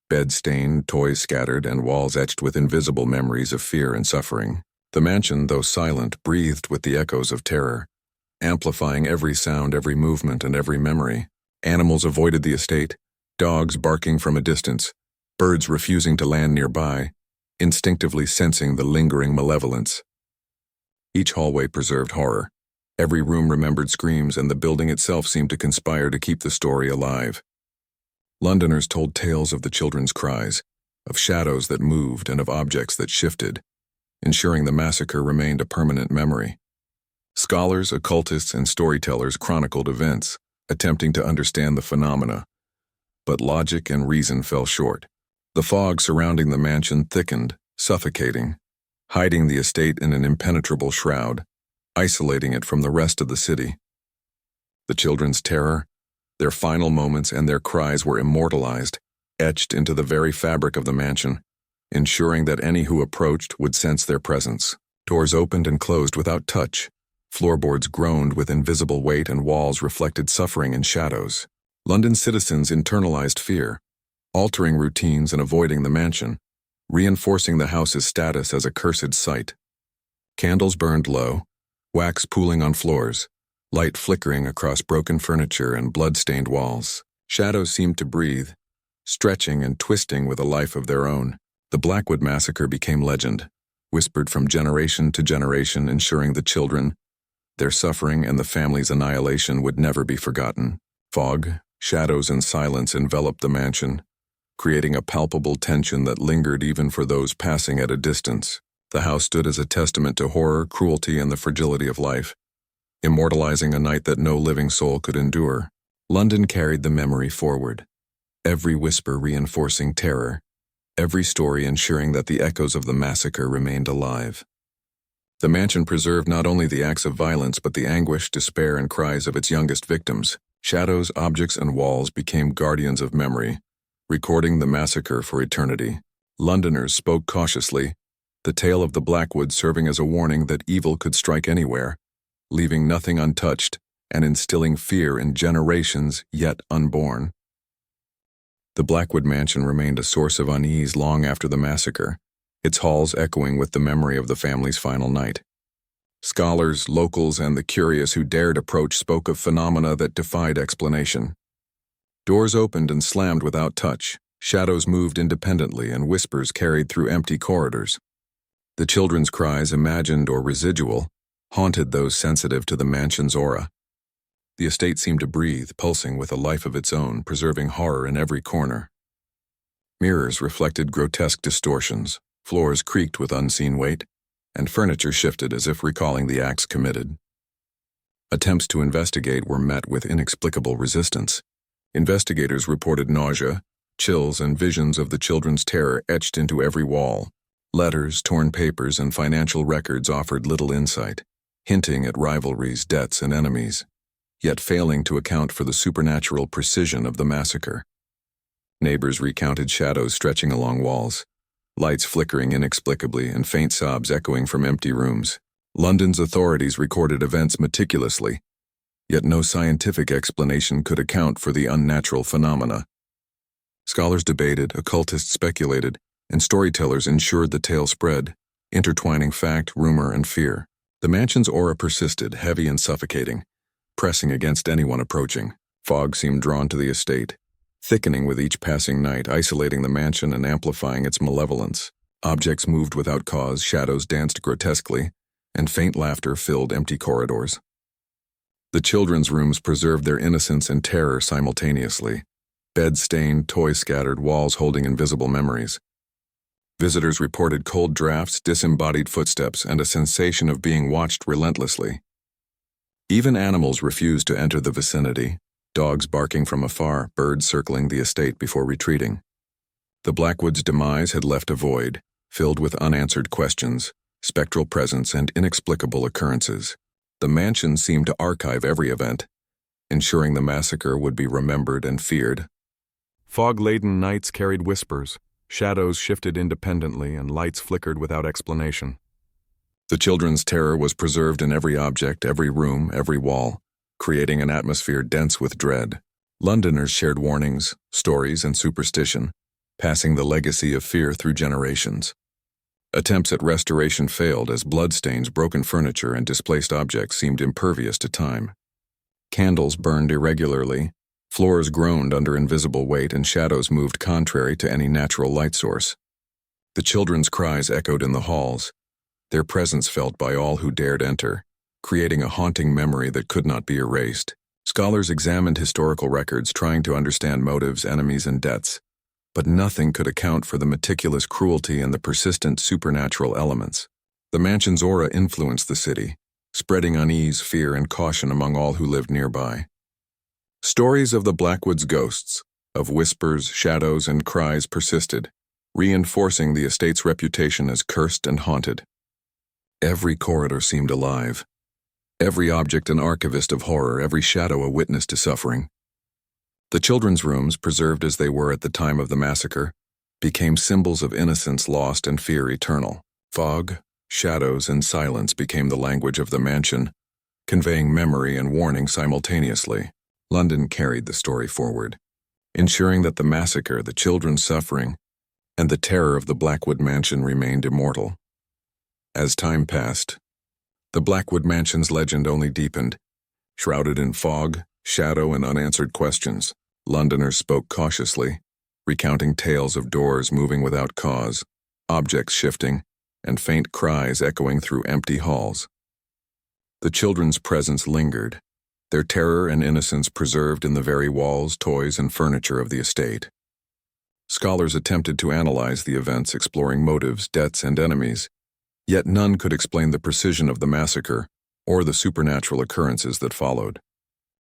beds stained, toys scattered, and walls etched with invisible memories of fear and suffering. The mansion, though silent, breathed with the echoes of terror, amplifying every sound, every movement, and every memory. Animals avoided the estate, dogs barking from a distance, birds refusing to land nearby, instinctively sensing the lingering malevolence. Each hallway preserved horror. Every room remembered screams, and the building itself seemed to conspire to keep the story alive. Londoners told tales of the children's cries, of shadows that moved, and of objects that shifted, ensuring the massacre remained a permanent memory. Scholars, occultists, and storytellers chronicled events, attempting to understand the phenomena, but logic and reason fell short. The fog surrounding the mansion thickened, suffocating, hiding the estate in an impenetrable shroud, isolating it from the rest of the city. The children's terror, their final moments, and their cries were immortalized, etched into the very fabric of the mansion, ensuring that any who approached would sense their presence. Doors opened and closed without touch. Floorboards groaned with invisible weight and walls reflected suffering and shadows. London citizens internalized fear, altering routines and avoiding the mansion, reinforcing the house's status as a cursed site. Candles burned low, wax pooling on floors, light flickering across broken furniture and blood-stained walls. Shadows seemed to breathe, stretching and twisting with a life of their own. The Blackwood Massacre became legend, whispered from generation to generation, ensuring the children, their suffering, and the family's annihilation would never be forgotten. Fog, shadows, and silence enveloped the mansion, creating a palpable tension that lingered even for those passing at a distance. The house stood as a testament to horror, cruelty, and the fragility of life, immortalizing a night that no living soul could endure. London carried the memory forward, every whisper reinforcing terror, every story ensuring that the echoes of the massacre remained alive. The mansion preserved not only the acts of violence but the anguish, despair, and cries of its youngest victims. Shadows, objects, and walls became guardians of memory, recording the massacre for eternity. Londoners spoke cautiously, the tale of the Blackwoods serving as a warning that evil could strike anywhere, leaving nothing untouched and instilling fear in generations yet unborn. The Blackwood mansion remained a source of unease long after the massacre, its halls echoing with the memory of the family's final night. Scholars, locals, and the curious who dared approach spoke of phenomena that defied explanation. Doors opened and slammed without touch, shadows moved independently, and whispers carried through empty corridors. The children's cries, imagined or residual, haunted those sensitive to the mansion's aura. The estate seemed to breathe, pulsing with a life of its own, preserving horror in every corner. Mirrors reflected grotesque distortions, floors creaked with unseen weight, and furniture shifted as if recalling the acts committed. Attempts to investigate were met with inexplicable resistance. Investigators reported nausea, chills, and visions of the children's terror etched into every wall. Letters, torn papers, and financial records offered little insight, hinting at rivalries, debts, and enemies, yet failing to account for the supernatural precision of the massacre. Neighbors recounted shadows stretching along walls, lights flickering inexplicably, and faint sobs echoing from empty rooms. London's authorities recorded events meticulously, yet no scientific explanation could account for the unnatural phenomena. Scholars debated, occultists speculated, and storytellers ensured the tale spread, intertwining fact, rumor, and fear. The mansion's aura persisted, heavy and suffocating, pressing against anyone approaching. Fog seemed drawn to the estate, thickening with each passing night, isolating the mansion and amplifying its malevolence. Objects moved without cause, shadows danced grotesquely, and faint laughter filled empty corridors. The children's rooms preserved their innocence and terror simultaneously, beds stained, toys scattered, walls holding invisible memories. Visitors reported cold drafts, disembodied footsteps, and a sensation of being watched relentlessly. Even animals refused to enter the vicinity, dogs barking from afar, birds circling the estate before retreating. The Blackwoods' demise had left a void, filled with unanswered questions, spectral presence, and inexplicable occurrences. The mansion seemed to archive every event, ensuring the massacre would be remembered and feared. Fog-laden nights carried whispers, shadows shifted independently, and lights flickered without explanation. The children's terror was preserved in every object, every room, every wall, creating an atmosphere dense with dread. Londoners shared warnings, stories, and superstition, passing the legacy of fear through generations. Attempts at restoration failed as bloodstains, broken furniture, and displaced objects seemed impervious to time. Candles burned irregularly, floors groaned under invisible weight, and shadows moved contrary to any natural light source. The children's cries echoed in the halls, their presence felt by all who dared enter, creating a haunting memory that could not be erased. Scholars examined historical records, trying to understand motives, enemies, and deaths, but nothing could account for the meticulous cruelty and the persistent supernatural elements. The mansion's aura influenced the city, spreading unease, fear, and caution among all who lived nearby. Stories of the Blackwoods' ghosts, of whispers, shadows, and cries persisted, reinforcing the estate's reputation as cursed and haunted. Every corridor seemed alive, every object an archivist of horror, every shadow a witness to suffering. The children's rooms, preserved as they were at the time of the massacre, became symbols of innocence lost and fear eternal. Fog, shadows, and silence became the language of the mansion, conveying memory and warning simultaneously. London carried the story forward, ensuring that the massacre, the children's suffering, and the terror of the Blackwood Mansion remained immortal. As time passed, the Blackwood Mansion's legend only deepened. Shrouded in fog, shadow, and unanswered questions, Londoners spoke cautiously, recounting tales of doors moving without cause, objects shifting, and faint cries echoing through empty halls. The children's presence lingered, their terror and innocence preserved in the very walls, toys, and furniture of the estate. Scholars attempted to analyze the events, exploring motives, deaths, and enemies, yet none could explain the precision of the massacre or the supernatural occurrences that followed.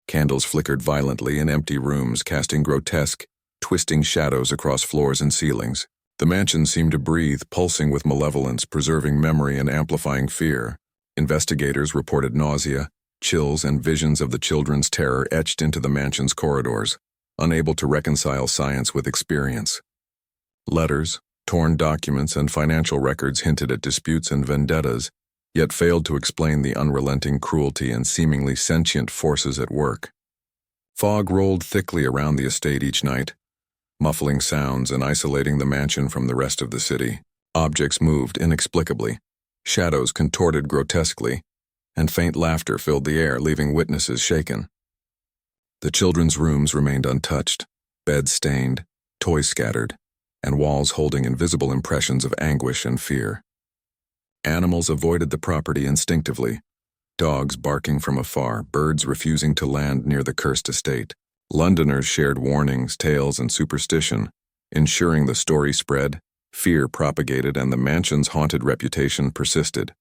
Candles flickered violently in empty rooms, casting grotesque, twisting shadows across floors and ceilings. The mansion seemed to breathe, pulsing with malevolence, preserving memory and amplifying fear. Investigators reported nausea, chills, and visions of the children's terror etched into the mansion's corridors, unable to reconcile science with experience. Letters, torn documents, and financial records hinted at disputes and vendettas, yet failed to explain the unrelenting cruelty and seemingly sentient forces at work. Fog rolled thickly around the estate each night, muffling sounds and isolating the mansion from the rest of the city. Objects moved inexplicably, shadows contorted grotesquely, and faint laughter filled the air, leaving witnesses shaken. The children's rooms remained untouched, beds stained, toys scattered, and walls holding invisible impressions of anguish and fear. Animals avoided the property instinctively, dogs barking from afar, birds refusing to land near the cursed estate. Londoners shared warnings, tales, and superstition, ensuring the story spread, fear propagated, and the mansion's haunted reputation persisted.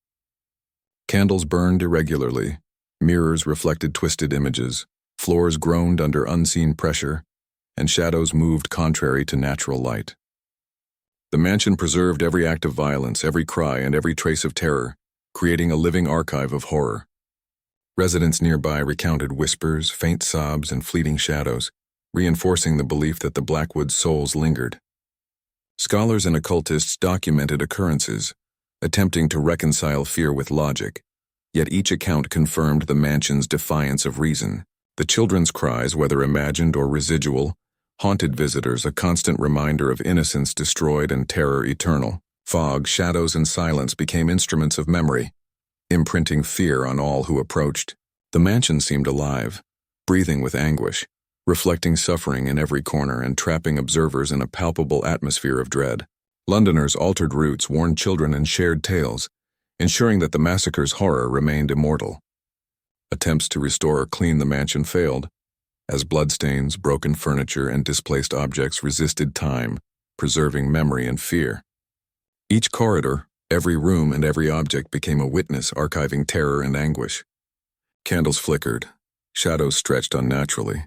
Candles burned irregularly, mirrors reflected twisted images, floors groaned under unseen pressure, and shadows moved contrary to natural light. The mansion preserved every act of violence, every cry, and every trace of terror, creating a living archive of horror. Residents nearby recounted whispers, faint sobs, and fleeting shadows, reinforcing the belief that the Blackwood's souls lingered. Scholars and occultists documented occurrences, attempting to reconcile fear with logic, yet each account confirmed the mansion's defiance of reason. The children's cries, whether imagined or residual, haunted visitors, a constant reminder of innocence destroyed and terror eternal. Fog, shadows, and silence became instruments of memory, imprinting fear on all who approached. The mansion seemed alive, breathing with anguish, reflecting suffering in every corner and trapping observers in a palpable atmosphere of dread. Londoners' altered routes warned children and shared tales, ensuring that the massacre's horror remained immortal. Attempts to restore or clean the mansion failed, as bloodstains, broken furniture, and displaced objects resisted time, preserving memory and fear. Each corridor, every room, and every object became a witness, archiving terror and anguish. Candles flickered, shadows stretched unnaturally,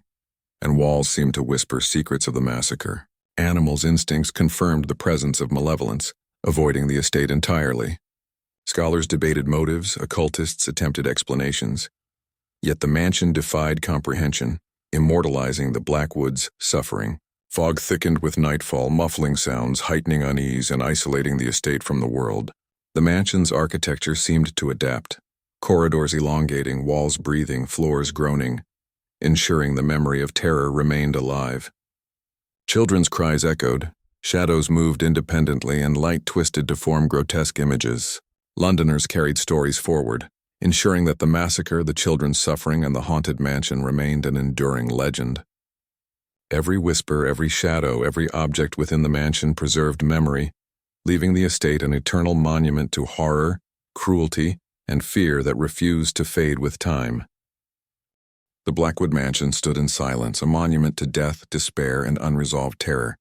and walls seemed to whisper secrets of the massacre. Animals' instincts confirmed the presence of malevolence, avoiding the estate entirely. Scholars debated motives, occultists attempted explanations, yet the mansion defied comprehension, immortalizing the Blackwood's suffering. Fog thickened with nightfall, muffling sounds, heightening unease, and isolating the estate from the world. The mansion's architecture seemed to adapt, corridors elongating, walls breathing, floors groaning, ensuring the memory of terror remained alive. Children's cries echoed, shadows moved independently, and light twisted to form grotesque images. Londoners carried stories forward, ensuring that the massacre, the children's suffering, and the haunted mansion remained an enduring legend. Every whisper, every shadow, every object within the mansion preserved memory, leaving the estate an eternal monument to horror, cruelty, and fear that refused to fade with time. The Blackwood Mansion stood in silence, a monument to death, despair, and unresolved terror.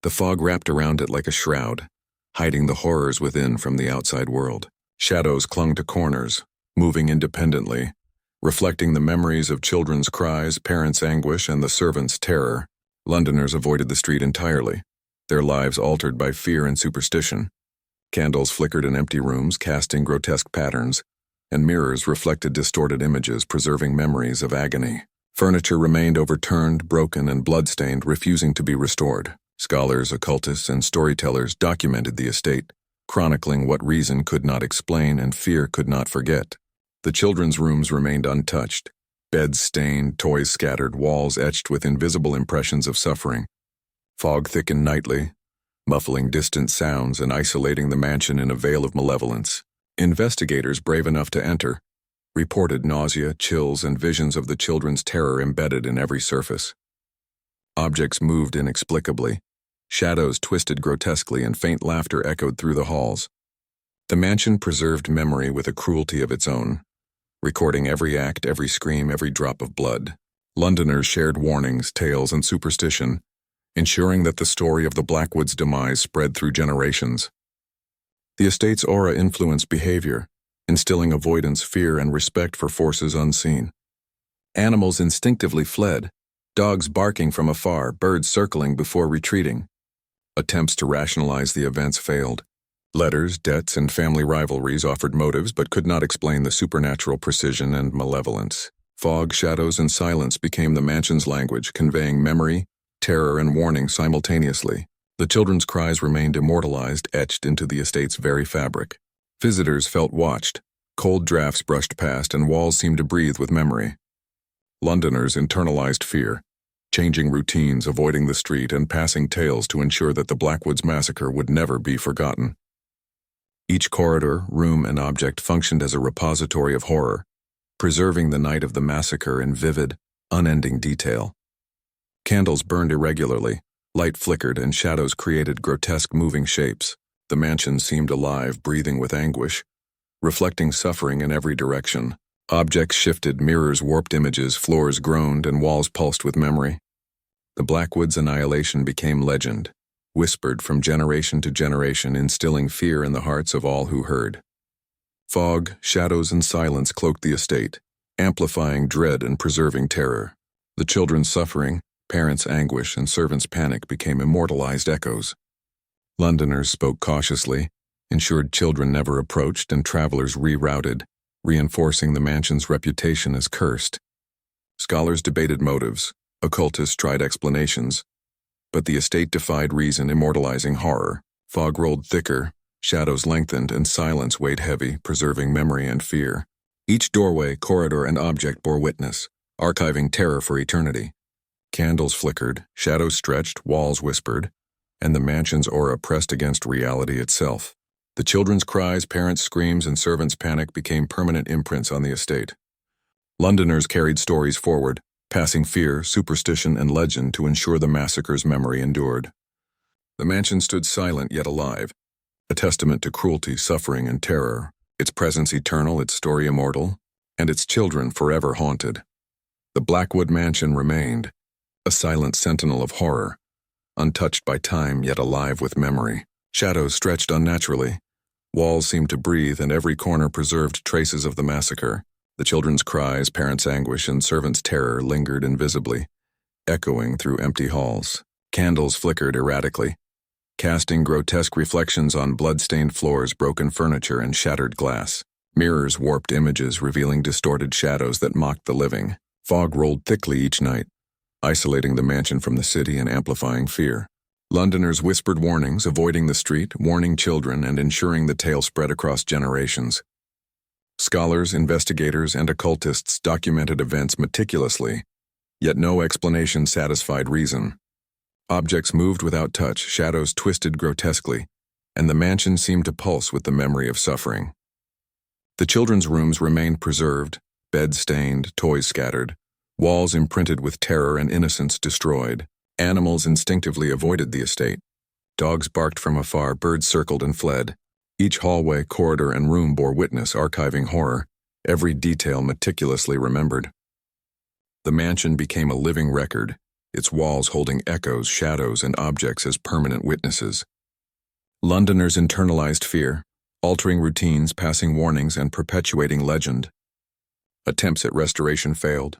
The fog wrapped around it like a shroud, hiding the horrors within from the outside world. Shadows clung to corners, moving independently, reflecting the memories of children's cries, parents' anguish, and the servants' terror. Londoners avoided the street entirely, their lives altered by fear and superstition. Candles flickered in empty rooms, casting grotesque patterns, and mirrors reflected distorted images, preserving memories of agony. Furniture remained overturned, broken, and bloodstained, refusing to be restored. Scholars, occultists, and storytellers documented the estate, chronicling what reason could not explain and fear could not forget. The children's rooms remained untouched, beds stained, toys scattered, walls etched with invisible impressions of suffering. Fog thickened nightly, muffling distant sounds and isolating the mansion in a veil of malevolence. Investigators brave enough to enter reported nausea, chills, and visions of the children's terror embedded in every surface. Objects moved inexplicably. Shadows twisted grotesquely and faint laughter echoed through the halls. The mansion preserved memory with a cruelty of its own, recording every act, every scream, every drop of blood. Londoners shared warnings, tales, and superstition, ensuring that the story of the Blackwood's demise spread through generations. The estate's aura influenced behavior, instilling avoidance, fear, and respect for forces unseen. Animals instinctively fled, dogs barking from afar, birds circling before retreating. Attempts to rationalize the events failed. Letters, debts, and family rivalries offered motives but could not explain the supernatural precision and malevolence. Fog, shadows, and silence became the mansion's language, conveying memory, terror, and warning simultaneously. The children's cries remained immortalized, etched into the estate's very fabric. Visitors felt watched. Cold drafts brushed past, and walls seemed to breathe with memory. Londoners internalized fear, changing routines, avoiding the street, and passing tales to ensure that the Blackwood's massacre would never be forgotten. Each corridor, room, and object functioned as a repository of horror, preserving the night of the massacre in vivid, unending detail. Candles burned irregularly, light flickered, and shadows created grotesque moving shapes. The mansion seemed alive, breathing with anguish, reflecting suffering in every direction. Objects shifted, mirrors warped images, floors groaned, and walls pulsed with memory. The Blackwood's annihilation became legend, whispered from generation to generation, instilling fear in the hearts of all who heard. Fog, shadows, and silence cloaked the estate, amplifying dread and preserving terror. The children's suffering, parents' anguish, and servants' panic became immortalized echoes. Londoners spoke cautiously, ensured children never approached, and travelers rerouted, reinforcing the mansion's reputation as cursed. Scholars debated motives, occultists tried explanations, but the estate defied reason, immortalizing horror. Fog rolled thicker, shadows lengthened, and silence weighed heavy, preserving memory and fear. Each doorway, corridor, and object bore witness, archiving terror for eternity. Candles flickered, shadows stretched, walls whispered, and the mansion's aura pressed against reality itself. The children's cries, parents' screams, and servants' panic became permanent imprints on the estate. Londoners carried stories forward, passing fear, superstition, and legend to ensure the massacre's memory endured. The mansion stood silent yet alive, a testament to cruelty, suffering, and terror, its presence eternal, its story immortal, and its children forever haunted. The Blackwood mansion remained, a silent sentinel of horror, untouched by time yet alive with memory. Shadows stretched unnaturally. Walls seemed to breathe, and every corner preserved traces of the massacre. The children's cries, parents' anguish, and servants' terror lingered invisibly, echoing through empty halls. Candles flickered erratically, casting grotesque reflections on blood-stained floors, broken furniture, and shattered glass. Mirrors warped images, revealing distorted shadows that mocked the living. Fog rolled thickly each night, isolating the mansion from the city and amplifying fear. Londoners whispered warnings, avoiding the street, warning children, and ensuring the tale spread across generations. Scholars, investigators, and occultists documented events meticulously, yet no explanation satisfied reason. Objects moved without touch, shadows twisted grotesquely, and the mansion seemed to pulse with the memory of suffering. The children's rooms remained preserved, beds stained, toys scattered, walls imprinted with terror and innocence destroyed. Animals instinctively avoided the estate. Dogs barked from afar, birds circled and fled. Each hallway, corridor, and room bore witness, archiving horror, every detail meticulously remembered. The mansion became a living record, its walls holding echoes, shadows, and objects as permanent witnesses. Londoners internalized fear, altering routines, passing warnings, and perpetuating legend. Attempts at restoration failed.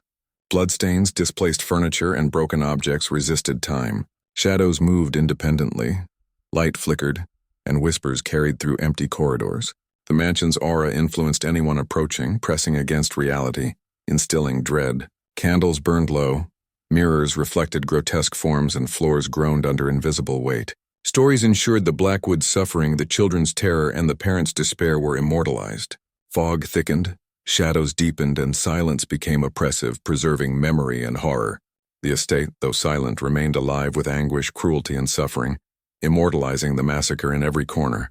Bloodstains, displaced furniture, and broken objects resisted time. Shadows moved independently. Light flickered, and whispers carried through empty corridors. The mansion's aura influenced anyone approaching, pressing against reality, instilling dread. Candles burned low, mirrors reflected grotesque forms, and floors groaned under invisible weight. Stories ensured the Blackwood's suffering, the children's terror, and the parents' despair were immortalized. Fog thickened, shadows deepened, and silence became oppressive, preserving memory and horror. The estate, though silent, remained alive with anguish, cruelty, and suffering, immortalizing the massacre in every corner.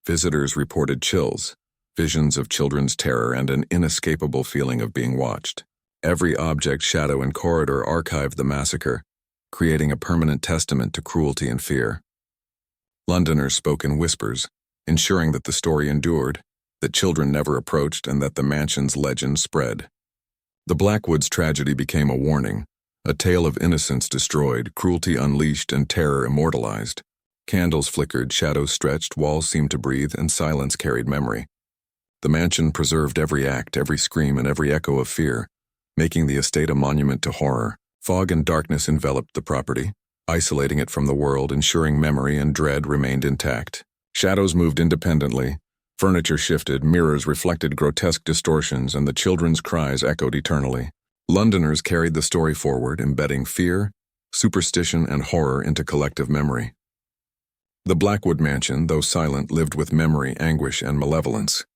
Visitors reported chills, visions of children's terror, and an inescapable feeling of being watched. Every object, shadow, and corridor archived the massacre, creating a permanent testament to cruelty and fear. Londoners spoke in whispers, ensuring that the story endured, that children never approached, and that the mansion's legend spread. The Blackwoods tragedy became a warning, a tale of innocence destroyed, cruelty unleashed, and terror immortalized. Candles flickered, shadows stretched, walls seemed to breathe, and silence carried memory. The mansion preserved every act, every scream, and every echo of fear, making the estate a monument to horror. Fog and darkness enveloped the property, isolating it from the world, ensuring memory and dread remained intact. Shadows moved independently, furniture shifted, mirrors reflected grotesque distortions, and the children's cries echoed eternally. Londoners carried the story forward, embedding fear, superstition, and horror into collective memory. The Blackwood mansion, though silent, lived with memory, anguish, and malevolence.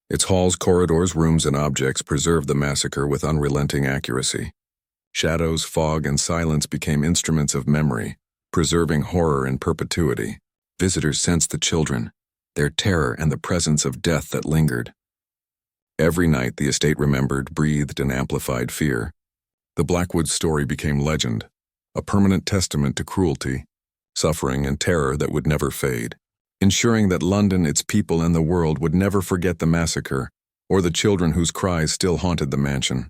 Its halls, corridors, rooms, and objects preserved the massacre with unrelenting accuracy. Shadows, fog, and silence became instruments of memory, preserving horror in perpetuity. Visitors sensed the children, their terror, and the presence of death that lingered. Every night the estate remembered, breathed, and amplified fear. The Blackwood story became legend, a permanent testament to cruelty, suffering, and terror that would never fade, ensuring that London, its people, and the world would never forget the massacre or the children whose cries still haunted the mansion.